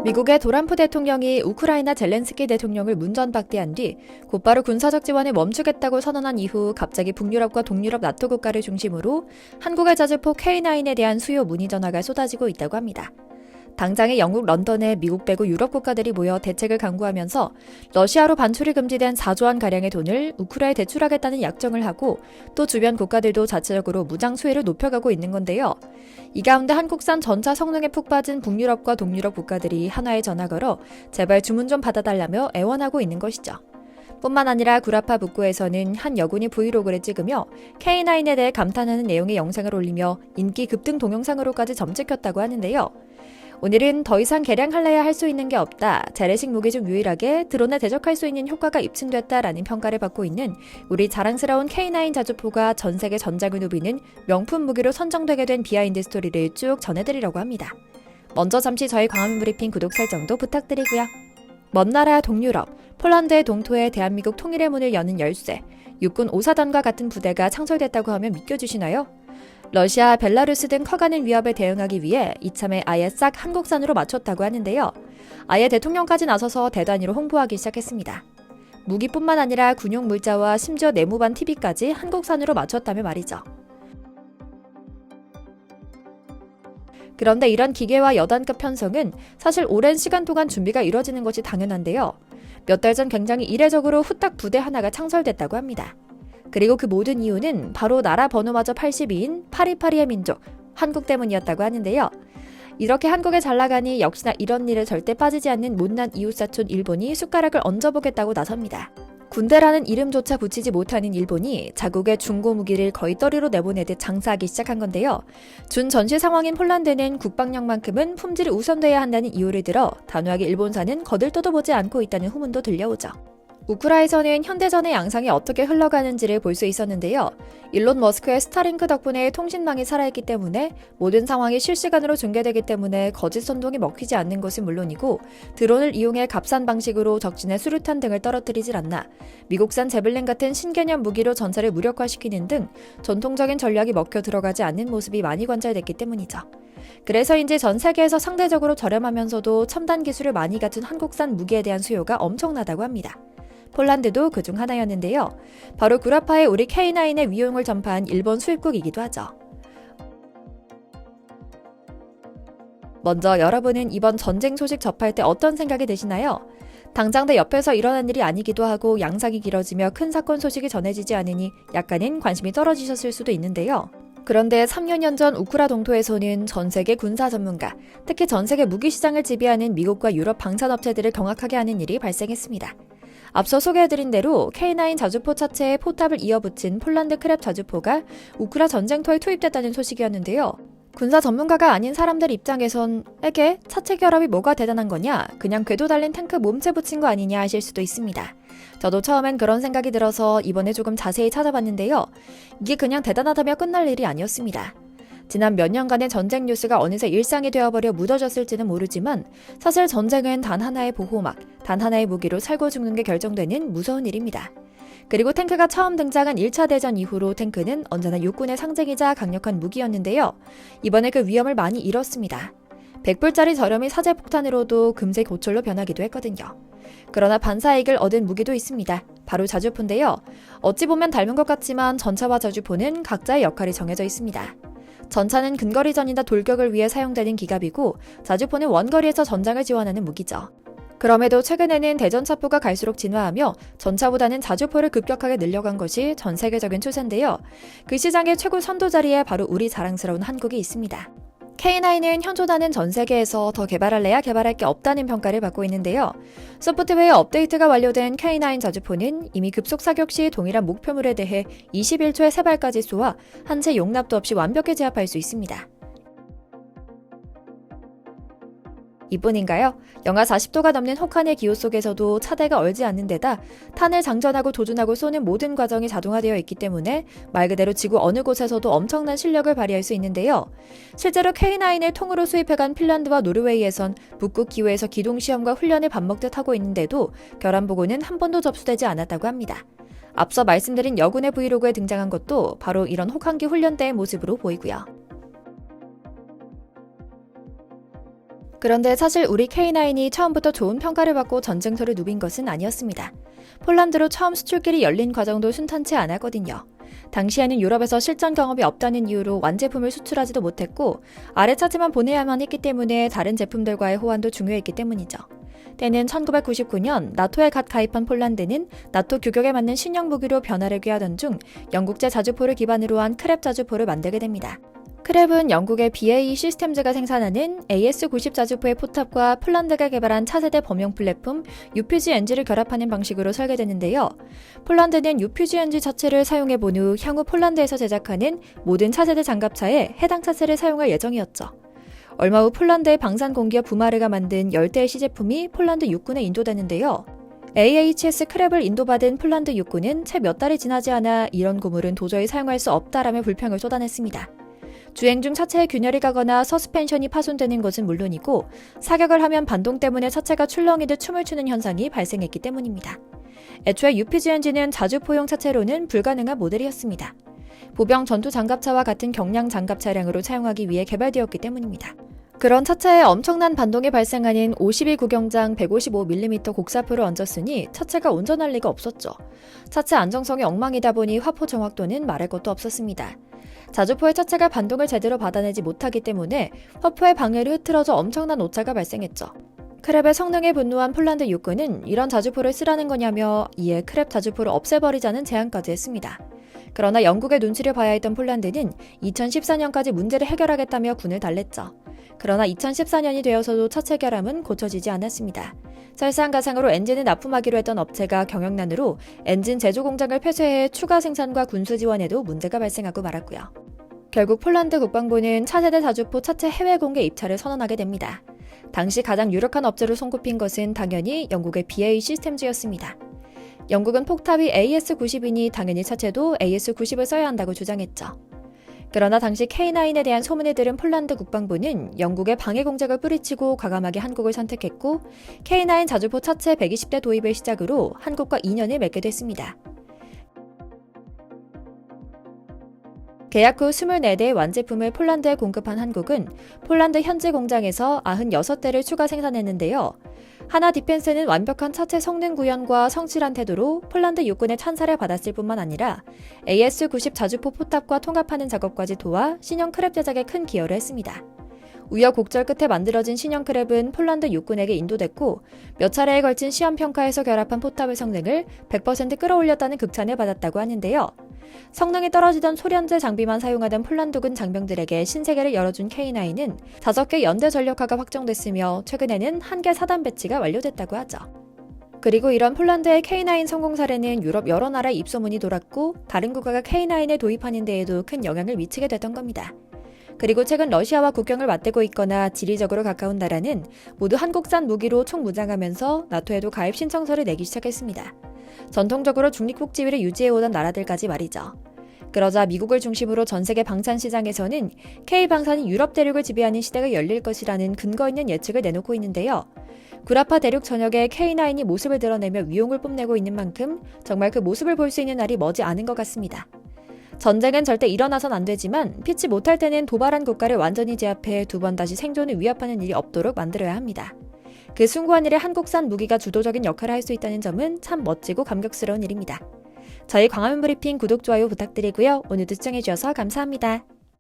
미국의 도란프 대통령이 우크라이나 젤렌스키 대통령을 문전박대한 뒤 곧바로 군사적 지원을 멈추겠다고 선언한 이후 갑자기 북유럽과 동유럽 나토 국가를 중심으로 한국의 자주포 K9에 대한 수요 문의 전화가 쏟아지고 있다고 합니다. 당장의 영국 런던에 미국 빼고 유럽 국가들이 모여 대책을 강구하면서 러시아로 반출이 금지된 4조 원가량의 돈을 우크라이나에 대출하겠다는 약정을 하고 또 주변 국가들도 자체적으로 무장 수혜를 높여가고 있는 건데요. 이 가운데 한국산 전차 성능에 푹 빠진 북유럽과 동유럽 국가들이 한화에 전화 걸어 제발 주문 좀 받아달라며 애원하고 있는 것이죠. 뿐만 아니라 구라파 북구에서는 한 여군이 브이로그를 찍으며 K9에 대해 감탄하는 내용의 영상을 올리며 인기 급등 동영상으로까지 점찍혔다고 하는데요. 오늘은 더 이상 개량할래야 할 수 있는 게 없다. 재래식 무기 중 유일하게 드론에 대적할 수 있는 효과가 입증됐다라는 평가를 받고 있는 우리 자랑스러운 K9 자주포가 전 세계 전장을 누비는 명품 무기로 선정되게 된 비하인드 스토리를 쭉 전해드리려고 합니다. 먼저 잠시 저희 광화문 브리핑 구독 설정도 부탁드리고요. 먼 나라 동유럽, 폴란드의 동토에 대한민국 통일의 문을 여는 열쇠, 육군 5사단과 같은 부대가 창설됐다고 하면 믿겨주시나요? 러시아, 벨라루스 등 커가는 위협에 대응하기 위해 이참에 아예 싹 한국산으로 맞췄다고 하는데요. 아예 대통령까지 나서서 대단위로 홍보하기 시작했습니다. 무기뿐만 아니라 군용 물자와 심지어 내무반 TV까지 한국산으로 맞췄다며 말이죠. 그런데 이런 기계와 여단급 편성은 사실 오랜 시간 동안 준비가 이뤄지는 것이 당연한데요. 몇 달 전 굉장히 이례적으로 후딱 부대 하나가 창설됐다고 합니다. 그리고 그 모든 이유는 바로 나라 번호마저 82인 파리파리의 민족, 한국 때문이었다고 하는데요. 이렇게 한국에 잘 나가니 역시나 이런 일에 절대 빠지지 않는 못난 이웃사촌 일본이 숟가락을 얹어보겠다고 나섭니다. 군대라는 이름조차 붙이지 못하는 일본이 자국의 중고 무기를 거의 떨이로 내보내듯 장사하기 시작한 건데요. 준 전시 상황인 폴란드는 국방력만큼은 품질이 우선돼야 한다는 이유를 들어 단호하게 일본산은 거들떠도 보지 않고 있다는 후문도 들려오죠. 우크라이나에서는 현대전의 양상이 어떻게 흘러가는지를 볼 수 있었는데요. 일론 머스크의 스타링크 덕분에 통신망이 살아있기 때문에 모든 상황이 실시간으로 중계되기 때문에 거짓 선동이 먹히지 않는 것은 물론이고 드론을 이용해 값싼 방식으로 적진의 수류탄 등을 떨어뜨리질 않나 미국산 제블린 같은 신개념 무기로 전차를 무력화시키는 등 전통적인 전략이 먹혀 들어가지 않는 모습이 많이 관찰됐기 때문이죠. 그래서인지 전 세계에서 상대적으로 저렴하면서도 첨단 기술을 많이 갖춘 한국산 무기에 대한 수요가 엄청나다고 합니다. 폴란드도 그중 하나였는데요. 바로 구라파의 우리 K9의 위용을 전파한 일본 수입국이기도 하죠. 먼저 여러분은 이번 전쟁 소식 접할 때 어떤 생각이 드시나요? 당장 내 옆에서 일어난 일이 아니기도 하고 양상이 길어지며 큰 사건 소식이 전해지지 않으니 약간은 관심이 떨어지셨을 수도 있는데요. 그런데 3년 전 우크라 동토에서는 전 세계 군사 전문가, 특히 전 세계 무기 시장을 지배하는 미국과 유럽 방산업체들을 경악하게 하는 일이 발생했습니다. 앞서 소개해드린 대로 K9 자주포 차체에 포탑을 이어붙인 폴란드 크랩 자주포가 우크라 전쟁터에 투입됐다는 소식이었는데요. 군사 전문가가 아닌 사람들 입장에선 에게 차체 결합이 뭐가 대단한 거냐, 그냥 궤도 달린 탱크 몸체 붙인 거 아니냐 하실 수도 있습니다. 저도 처음엔 그런 생각이 들어서 이번에 조금 자세히 찾아봤는데요. 이게 그냥 대단하다며 끝날 일이 아니었습니다. 지난 몇 년간의 전쟁 뉴스가 어느새 일상이 되어버려 묻어졌을지는 모르지만 사실 전쟁은 단 하나의 보호막, 단 하나의 무기로 살고 죽는 게 결정되는 무서운 일입니다. 그리고 탱크가 처음 등장한 1차 대전 이후로 탱크는 언제나 육군의 상징이자 강력한 무기였는데요. 이번에 그 위험을 많이 잃었습니다. 100불짜리 저렴이 사제폭탄으로도 금세 고철로 변하기도 했거든요. 그러나 반사이익을 얻은 무기도 있습니다. 바로 자주포인데요. 어찌 보면 닮은 것 같지만 전차와 자주포는 각자의 역할이 정해져 있습니다. 전차는 근거리전이나 돌격을 위해 사용되는 기갑이고 자주포는 원거리에서 전장을 지원하는 무기죠. 그럼에도 최근에는 대전차포가 갈수록 진화하며 전차보다는 자주포를 급격하게 늘려간 것이 전 세계적인 추세인데요. 그 시장의 최고 선도 자리에 바로 우리 자랑스러운 한국이 있습니다. K9은 현존하는 전 세계에서 더 개발할래야 개발할 게 없다는 평가를 받고 있는데요. 소프트웨어 업데이트가 완료된 K9 자주포는 이미 급속 사격 시 동일한 목표물에 대해 21초에 3발까지 쏘아 한 채 용납도 없이 완벽히 제압할 수 있습니다. 이뿐인가요? 영하 40도가 넘는 혹한의 기후 속에서도 차대가 얼지 않는 데다 탄을 장전하고 도준하고 쏘는 모든 과정이 자동화되어 있기 때문에 말 그대로 지구 어느 곳에서도 엄청난 실력을 발휘할 수 있는데요. 실제로 K9을 통으로 수입해간 핀란드와 노르웨이에선 북극 기후에서 기동시험과 훈련을 밥 먹듯 하고 있는데도 결함 보고는 한 번도 접수되지 않았다고 합니다. 앞서 말씀드린 여군의 브이로그에 등장한 것도 바로 이런 혹한기 훈련대의 모습으로 보이고요. 그런데 사실 우리 K9이 처음부터 좋은 평가를 받고 전쟁터를 누빈 것은 아니었습니다. 폴란드로 처음 수출길이 열린 과정도 순탄치 않았거든요. 당시에는 유럽에서 실전 경험이 없다는 이유로 완제품을 수출하지도 못했고 아래 차지만 보내야만 했기 때문에 다른 제품들과의 호환도 중요했기 때문이죠. 때는 1999년 나토에 갓 가입한 폴란드는 나토 규격에 맞는 신형 무기로 변화를 꾀하던 중 영국제 자주포를 기반으로 한 크랩 자주포를 만들게 됩니다. 크랩은 영국의 BAE 시스템즈가 생산하는 AS-90 자주포의 포탑과 폴란드가 개발한 차세대 범용 플랫폼 UPG-NG를 결합하는 방식으로 설계되는데요. 폴란드는 UPG-NG 자체를 사용해본 후 향후 폴란드에서 제작하는 모든 차세대 장갑차에 해당 차체를 사용할 예정이었죠. 얼마 후 폴란드의 방산 공기업 부마르가 만든 열대의 시제품이 폴란드 육군에 인도되는데요. AHS 크랩을 인도받은 폴란드 육군은 채 몇 달이 지나지 않아 이런 고물은 도저히 사용할 수 없다라며 불평을 쏟아냈습니다. 주행 중 차체에 균열이 가거나 서스펜션이 파손되는 것은 물론이고 사격을 하면 반동 때문에 차체가 출렁이듯 춤을 추는 현상이 발생했기 때문입니다. 애초에 UPG-NG는 자주포용 차체로는 불가능한 모델이었습니다. 보병 전투 장갑차와 같은 경량 장갑 차량으로 사용하기 위해 개발되었기 때문입니다. 그런 차체에 엄청난 반동이 발생하는 52 구경장 155mm 곡사포를 얹었으니 차체가 온전할 리가 없었죠. 차체 안정성이 엉망이다 보니 화포 정확도는 말할 것도 없었습니다. 자주포의 차체가 반동을 제대로 받아내지 못하기 때문에 화포의 방해로 흐트러져 엄청난 오차가 발생했죠. 크랩의 성능에 분노한 폴란드 육군은 이런 자주포를 쓰라는 거냐며 이에 크랩 자주포를 없애버리자는 제안까지 했습니다. 그러나 영국의 눈치를 봐야 했던 폴란드는 2014년까지 문제를 해결하겠다며 군을 달랬죠. 그러나 2014년이 되어서도 차체 결함은 고쳐지지 않았습니다. 설상가상으로 엔진을 납품하기로 했던 업체가 경영난으로 엔진 제조 공장을 폐쇄해 추가 생산과 군수 지원에도 문제가 발생하고 말았고요. 결국 폴란드 국방부는 차세대 자주포 차체 해외 공개 입찰을 선언하게 됩니다. 당시 가장 유력한 업체로 손꼽힌 것은 당연히 영국의 BAE 시스템즈였습니다. 영국은 폭탑이 AS-90이니 당연히 차체도 AS-90을 써야 한다고 주장했죠. 그러나 당시 K9에 대한 소문을 들은 폴란드 국방부는 영국의 방해 공작을 뿌리치고 과감하게 한국을 선택했고 K9 자주포 차체 120대 도입을 시작으로 한국과 인연을 맺게 됐습니다. 계약 후 24대의 완제품을 폴란드에 공급한 한국은 폴란드 현지 공장에서 96대를 추가 생산했는데요. 하나 디펜스는 완벽한 차체 성능 구현과 성실한 태도로 폴란드 육군의 찬사를 받았을 뿐만 아니라 AS-90 자주포 포탑과 통합하는 작업까지 도와 신형 크랩 제작에 큰 기여를 했습니다. 우여곡절 끝에 만들어진 신형 크랩은 폴란드 육군에게 인도됐고 몇 차례에 걸친 시험 평가에서 결합한 포탑의 성능을 100% 끌어올렸다는 극찬을 받았다고 하는데요. 성능이 떨어지던 소련제 장비만 사용하던 폴란드군 장병들에게 신세계를 열어준 K9은 5개 연대 전력화가 확정됐으며 최근에는 1개 사단 배치가 완료됐다고 하죠. 그리고 이런 폴란드의 K9 성공 사례는 유럽 여러 나라에 입소문이 돌았고 다른 국가가 K9을 도입하는 데에도 큰 영향을 미치게 됐던 겁니다. 그리고 최근 러시아와 국경을 맞대고 있거나 지리적으로 가까운 나라는 모두 한국산 무기로 총무장하면서 나토에도 가입 신청서를 내기 시작했습니다. 전통적으로 중립국 지위를 유지해오던 나라들까지 말이죠. 그러자 미국을 중심으로 전 세계 방산 시장에서는 K방산이 유럽 대륙을 지배하는 시대가 열릴 것이라는 근거 있는 예측을 내놓고 있는데요. 구라파 대륙 전역에 K9이 모습을 드러내며 위용을 뽐내고 있는 만큼 정말 그 모습을 볼 수 있는 날이 머지 않은 것 같습니다. 전쟁은 절대 일어나선 안 되지만 피치 못할 때는 도발한 국가를 완전히 제압해 두 번 다시 생존을 위협하는 일이 없도록 만들어야 합니다. 그 숭고한 일에 한국산 무기가 주도적인 역할을 할 수 있다는 점은 참 멋지고 감격스러운 일입니다. 저희 광화문 브리핑 구독, 좋아요 부탁드리고요. 오늘도 시청해주셔서 감사합니다.